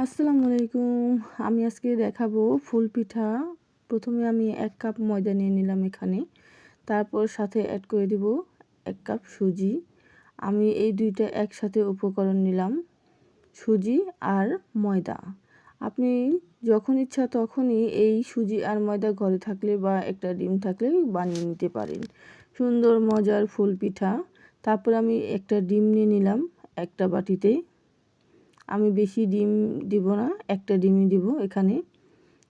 আসসালামু আলাইকুম। আমি আজকে দেখাবো ফুল পিঠা। প্রথমে আমি ১ কাপ ময়দা নিয়ে নিলাম এখানে। তারপর সাথে অ্যাড করে দিব ১ কাপ সুজি। আমি এই ২টা একসাথে উপকরণ নিলাম, সুজি আর ময়দা। আপনি যখন ইচ্ছা তখনই এই সুজি আর ময়দা ঘরে থাকলে বা একটা ডিম থাকলে বানিয়ে নিতে পারেন। সুন্দর মজার ফুল পিঠা। তারপর আমি একটা ডিম নিয়ে নিলাম একটা বাটিতে। আমি বেশি ডিম দিব না, একটা ডিমই দিব এখানে।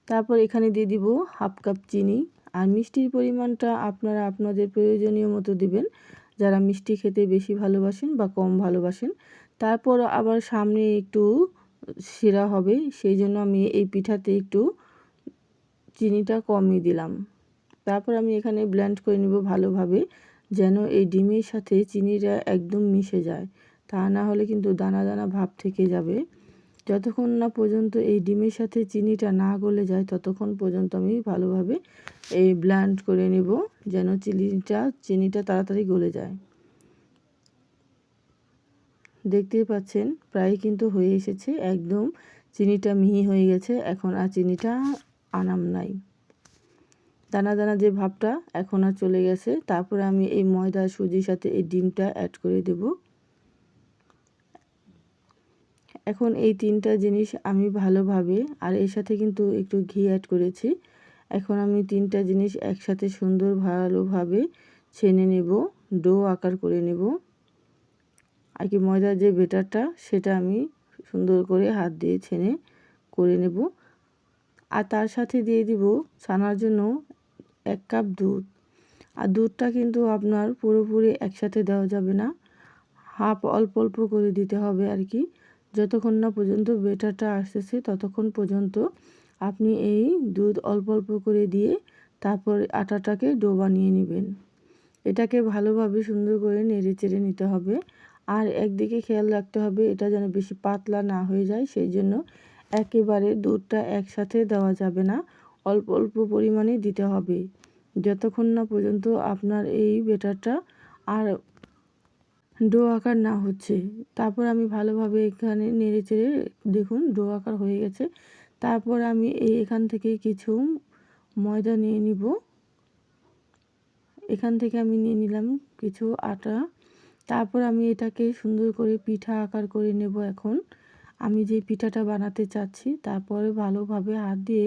তারপর এখানে দিয়ে দিব 1/2 কাপ চিনি। আর মিষ্টির পরিমাণটা আপনারা আপনাদের প্রয়োজনীয় মতো দিবেন, যারা মিষ্টি খেতে বেশি ভালোবাসেন বা কম ভালোবাসেন। তারপর আবার সামনে একটু শিরা হবে, সেই জন্য আমি এই পিঠাতে একটু চিনিটা কমই দিলাম। তারপর আমি এখানে ব্লেন্ড করে নিব ভালোভাবে, যেন এই ডিমের সাথে চিনিটা একদম মিশে যায়। তা না হলে কিন্তু দানা দানা ভাব থেকে যাবে। যতক্ষণ না পর্যন্ত এই ডিমের সাথে চিনিটা না গলে যায় ততক্ষণ পর্যন্ত আমি ভালোভাবে এই ব্লেন্ড করে নেব, যেন চিনিটা তাড়াতাড়ি গলে যায়। দেখতেই পাচ্ছেন প্রায় কিন্তু হয়ে এসেছে, একদম চিনিটা মিহি হয়ে গেছে। এখন আর চিনিটা আনাম নাই, দানা দানা যে ভাবটা এখন আর চলে গেছে। তারপরে আমি এই ময়দা সুজির সাথে এই ডিমটা অ্যাড করে দেব। এখন এই 3টা জিনিস আমি ভালোভাবে, আর এর সাথে কিন্তু একটু ঘি অ্যাড করেছি। এখন আমি 3টা জিনিস একসাথে সুন্দর ভালোভাবে ছেনে নেব, ডো আকার করে নেব। আর কি ময়দার যে বেটারটা সেটা আমি সুন্দর করে হাত দিয়ে ছেনে করে নেব। আর তার সাথে দিয়ে দিব ছানার জন্য 1 কাপ দুধ। আর দুধটা কিন্তু আপনার পুরোপুরি একসাথে দেওয়া যাবে না, অল্প অল্প করে দিতে হবে আর কি। যতক্ষণ না পর্যন্ত বেটারটা আসতেছে ততক্ষণ পর্যন্ত আপনি এই দুধ অল্প অল্প করে দিয়ে তারপর আটাটাকে ডো বানিয়ে নেবেন। এটাকে ভালোভাবে সুন্দর করে নেড়ে চেড়ে নিতে হবে। আর একদিকে খেয়াল রাখতে হবে এটা যেন বেশি পাতলা না হয়ে যায়, সেই জন্য একেবারে দুধটা একসাথে দেওয়া যাবে না, অল্প অল্প পরিমাণে দিতে হবে যতক্ষণ না পর্যন্ত আপনার এই বেটারটা আর ডো আকার না হচ্ছে। তারপর আমি ভালোভাবে এখানে নেড়ে চেড়ে দেখুন ডো আকার হয়ে গেছে। তারপর আমি এখান থেকে কিছু ময়দা নিয়ে নিব। এখান থেকে আমি নিয়ে নিলাম কিছু আটা। তারপর আমি এটাকে সুন্দর করে পিঠা আকার করে নেব। এখন আমি যে পিঠাটা বানাতে চাচ্ছি তারপরে ভালোভাবে হাত দিয়ে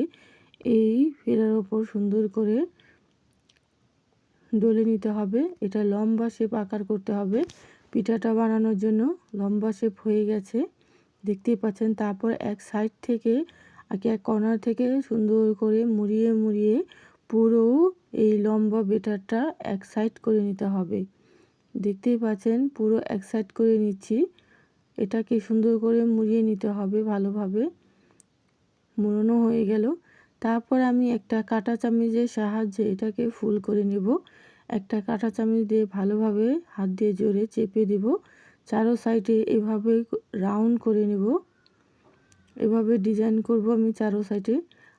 এই ফেরার ওপর সুন্দর করে ডলে নিতে হবে। এটা লম্বা শেপ আকার করতে হবে পিঠাটা বানানোর জন্য। লম্বা শেপ হয়ে গেছে দেখতেই পাচ্ছেন। তারপর এক সাইড থেকে এক কর্নার থেকে সুন্দর করে মুড়িয়ে মুড়িয়ে পুরো এই লম্বা বেটারটা এক সাইড করে নিতে হবে। দেখতেই পাচ্ছেন পুরো এক সাইড করে নিচ্ছি। এটাকে সুন্দর করে মুড়িয়ে নিতে হবে ভালোভাবে। মুড়ানো হয়ে গেল। তারপর আমি একটা কাঁটা চামচের সাহায্যে এটাকে ফুল করে নেব। একটা কাঁটা চামচ দিয়ে ভালোভাবে হাত দিয়ে জোরে চেপে দেব। চারো সাইডে এভাবে রাউন্ড করে নেব। এভাবে ডিজাইন করব আমি চারো সাইডে।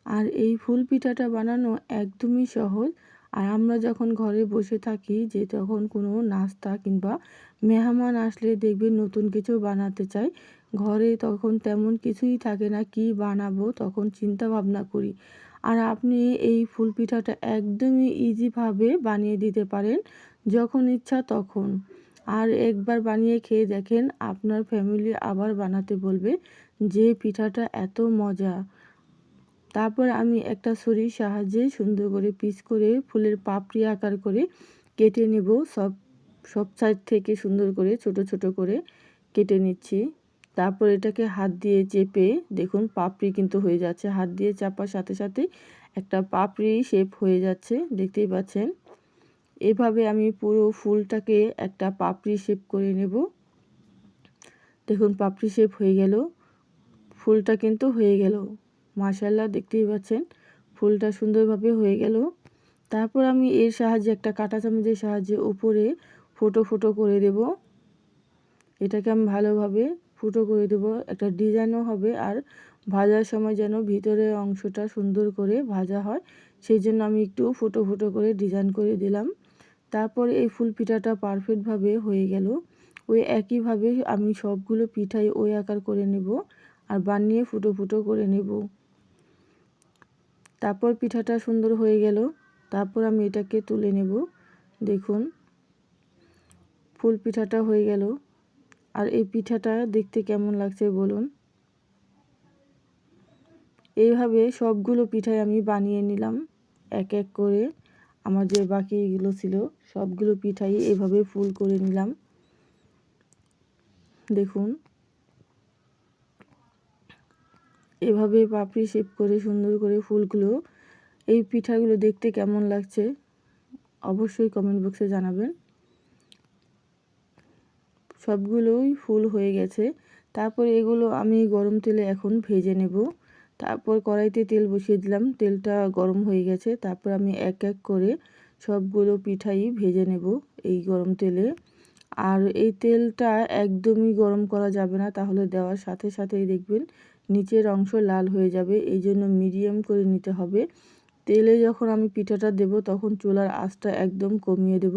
আর এই ফুল পিঠাটা বানানো একদমই সহজ। আর আমরা যখন ঘরে বসে থাকি যে তখন কোনো নাস্তা কিংবা মেহমান আসলে দেখবেন নতুন কিছু বানাতে চাই, ঘরে তখন তেমন কিছুই থাকে না, কি বানাবো তখন চিন্তা ভাবনা করি। আর আপনি এই ফুল পিঠাটা একদমই ইজিভাবে বানিয়ে দিতে পারেন যখন ইচ্ছা তখন। আর একবার বানিয়ে খেয়ে দেখেন, আপনার ফ্যামিলি আবার বানাতে বলবে যে পিঠাটা এত মজা। তারপর আমি একটা ছুরির সাহায্যে সুন্দর করে পিস করে ফুলের পাপড়ি আকার করে কেটে নেব। সব সাইড থেকে সুন্দর করে ছোট ছোট করে কেটে নিচ্ছি। তারপর এটাকে হাত দিয়ে চেপে দেখুন পাপড়ি কিন্তু হয়ে যাচ্ছে। হাত দিয়ে চাপার সাথে সাথে একটা পাপড়ি শেপ হয়ে যাচ্ছে, দেখতেই পাচ্ছেন। এভাবে আমি পুরো ফুলটাকে একটা পাপড়ি শেপ করে নেব। দেখুন পাপড়ি শেপ হয়ে গেল, ফুলটা কিন্তু হয়ে গেল। মাশাআল্লাহ, দেখতেই পাচ্ছেন ফুলটা সুন্দরভাবে হয়ে গেল। তারপর আমি এর সাহায্যে একটা কাঁটা চামচের সাহায্যে উপরে ফুটো ফুটো করে দেব। এটাকে আমি ভালোভাবে ফুটো করে দেব, একটা ডিজাইনও হবে। আর ভাজার সময় যেন ভিতরের অংশটা সুন্দর করে ভাজা হয়, সেই জন্য আমি একটু ফুটো ফুটো করে ডিজাইন করে দিলাম। তারপর এই ফুল পিঠাটা পারফেক্টভাবে হয়ে গেল। ওই একইভাবে আমি সবগুলো পিঠাই ওই আকার করে নেব। আর বানিয়ে ফুটো ফুটো করে নেব। তারপর পিঠাটা সুন্দর হয়ে গেল। তারপর আমি এটাকে তুলে নেব। দেখুন ফুল পিঠাটা হয়ে গেল। আর এই পিঠাটা দেখতে কেমন লাগছে বলুন। এইভাবে সবগুলো পিঠাই আমি বানিয়ে নিলাম এক এক করে। আমার যে বাকিগুলো ছিল সবগুলো পিঠাই এভাবে ফুল করে নিলাম। দেখুন এভাবে পাপড়ি শেপ করে সুন্দর করে ফুলগুলো, এই পিঠাগুলো দেখতে কেমন লাগছে অবশ্যই কমেন্ট বক্সে জানাবেন। সবগুলোই ফুল হয়ে গেছে। তারপর এগুলো আমি গরম তেলে এখন ভেজে নেব। তারপর কড়াইতে তেল বসিয়ে দিলাম, তেলটা গরম হয়ে গেছে। তারপর আমি এক এক করে সবগুলো পিঠাই ভেজে নেব এই গরম তেলে। আর এই তেলটা একদমই গরম করা যাবে না, তাহলে দেওয়ার সাথে সাথেই দেখবেন নিচের অংশ লাল হয়ে যাবে। এই জন্য মিডিয়াম করে নিতে হবে। তেলে যখন আমি পিঠাটা দেব তখন চুলার আঁচটা একদম কমিয়ে দেব,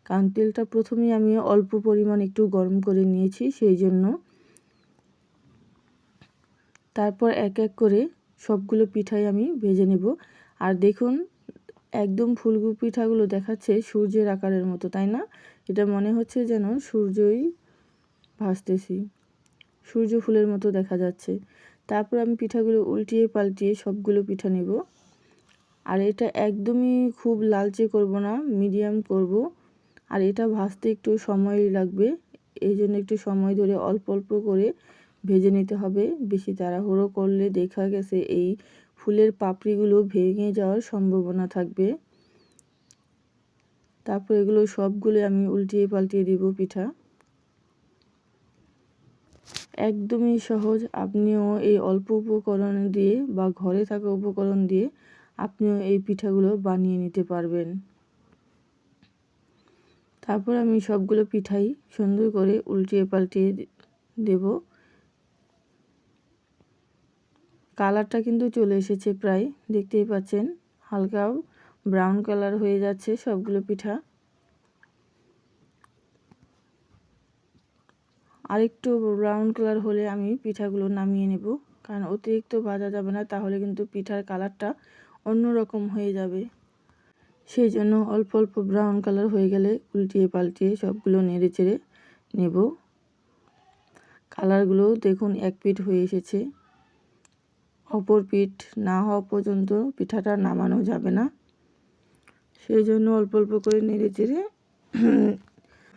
কারণ তেলটা প্রথমেই আমি অল্প পরিমাণ একটু গরম করে নিয়েছি সেই জন্য। তারপর এক এক করে সবগুলো পিঠাই আমি ভেজে নেব। আর দেখুন একদম ফুলকো পিঠাগুলো দেখাচ্ছে সূর্যের আকারের মতো, তাই না? এটা মনে হচ্ছে যেন সূর্যই ভাসতেছি, সূর্য ফুলের মতো দেখা যাচ্ছে। তারপর আমি পিঠাগুলো উল্টিয়ে পাল্টিয়ে সবগুলো পিঠা নেব। আর এটা একদমই খুব লালচে করব না, মিডিয়াম করব। আর এটা ভাজতে একটু সময় লাগবে, এই জন্য একটু সময় ধরে অল্প অল্প করে ভেজে নিতে হবে। বেশি তাড়াহুড়ো করলে দেখা গেছে এই ফুলের পাপড়িগুলো ভেঙে যাওয়ার সম্ভাবনা থাকবে। তারপর এগুলো সবগুলো আমি উল্টিয়ে পাল্টিয়ে দিব পিঠা। একদমই সহজ, আপনিও এই অল্প উপকরণ দিয়ে বা ঘরে থাকা উপকরণ দিয়ে আপনিও এই পিঠাগুলো বানিয়ে নিতে পারবেন। তারপর আমি সবগুলো পিঠাই সুন্দর করে উল্টিয়ে পাল্টিয়ে দেব। কালারটা কিন্তু চলে এসেছে প্রায়, দেখতেই পাচ্ছেন হালকা ব্রাউন কালার হয়ে যাচ্ছে সবগুলো পিঠা। আরেকটু ব্রাউন কালার হলে আমি পিঠাগুলো নামিয়ে নেব, কারণ অতিরিক্ত ভাজা যাবে না, তাহলে কিন্তু পিঠার কালারটা অন্যরকম হয়ে যাবে। সেই জন্য অল্প অল্প ব্রাউন কালার হয়ে গেলে উল্টিয়ে পাল্টিয়ে সবগুলো নেড়ে চেড়ে নেব। কালারগুলো দেখুন এক পিঠ হয়ে এসেছে, অপর পিঠ না হওয়া পর্যন্ত পিঠাটা নামানো যাবে না। সেই জন্য অল্প অল্প করে নেড়ে চেড়ে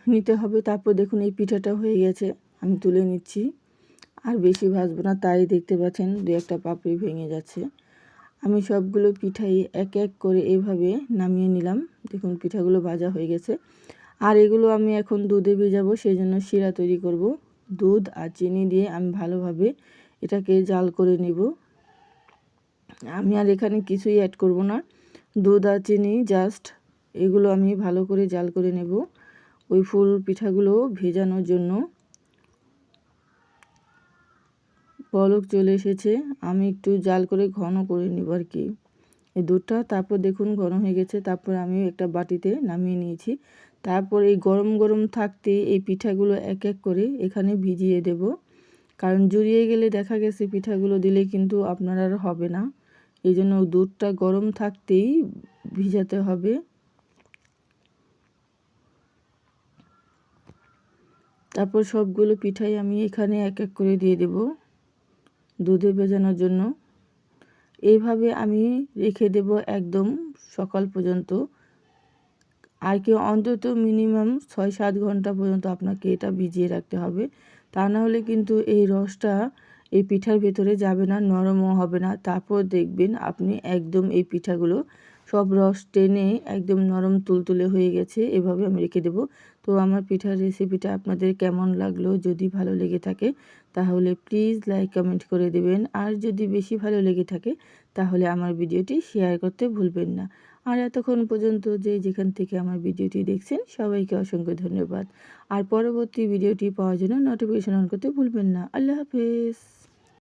নিতে হবে। তারপর দেখুন এই পিঠাটা হয়ে গেছে, আমি তুলে নিচ্ছি। আর বেশি ভাজবো না, তাই দেখতে পাচ্ছেন দু একটা পাপড়ি ভেঙে যাচ্ছে। আমি সবগুলো পিঠাই এক এক করে এভাবে নামিয়ে নিলাম। দেখুন পিঠাগুলো ভাজা হয়ে গেছে। আর এগুলো আমি এখন দুধে ভেজাবো, সেই জন্য শিরা তৈরি করব। দুধ আর চিনি দিয়ে আমি ভালোভাবে এটাকে জাল করে নেব। আমি আর এখানে কিছুই অ্যাড করব না, দুধ আর চিনি জাস্ট এগুলো আমি ভালো করে জাল করে নেব ওই ফুল পিঠাগুলো ভেজানোর জন্য। বলক চলে এসেছে, আমি একটু জাল করে ঘন করে নেব আর কি এই দুধটা। তারপর দেখুন ঘন হয়ে গেছে। তারপর আমি একটা বাটিতে নামিয়ে নিয়েছি। তারপর এই গরম গরম থাকতে এই পিঠাগুলো এক এক করে এখানে ভিজিয়ে দেব, কারণ জুড়িয়ে গেলে দেখা গেছে পিঠাগুলো দিলে কিন্তু আপনার আর হবে না। এই জন্য দুধটা গরম থাকতেই ভিজাতে হবে। তারপর সবগুলো পিঠাই আমি এখানে এক এক করে দিয়ে দেব দুধে ভেজানোর জন্য। এইভাবে আমি রেখে দেব একদম সকাল পর্যন্ত। আর কি অন্তত মিনিমাম 6-7 ঘন্টা পর্যন্ত আপনাকে এটা ভিজিয়ে রাখতে হবে, তা না হলে কিন্তু এই রসটা এই পিঠার ভেতরে যাবে না, নরমও হবে না। তারপর দেখবেন আপনি একদম এই পিঠাগুলো সব রস টেনে একদম নরম তুলতুলে হয়ে গেছে। এভাবে আমি রেখে দেব। তো আমার পিঠার রেসিপিটা আপনাদের কেমন লাগলো, যদি ভালো লেগে থাকে তাহলে প্লিজ লাইক কমেন্ট করে দেবেন। আর যদি বেশি ভালো লেগে থাকে তাহলে আমার ভিডিওটি শেয়ার করতে ভুলবেন না। আর এতক্ষণ পর্যন্ত যে যেখান থেকে আমার ভিডিওটি দেখছেন সবাইকে অসংখ্য ধন্যবাদ। আর পরবর্তী ভিডিওটি পাওয়ার জন্য নোটিফিকেশন অন করতে ভুলবেন না। আল্লাহ হাফেজ।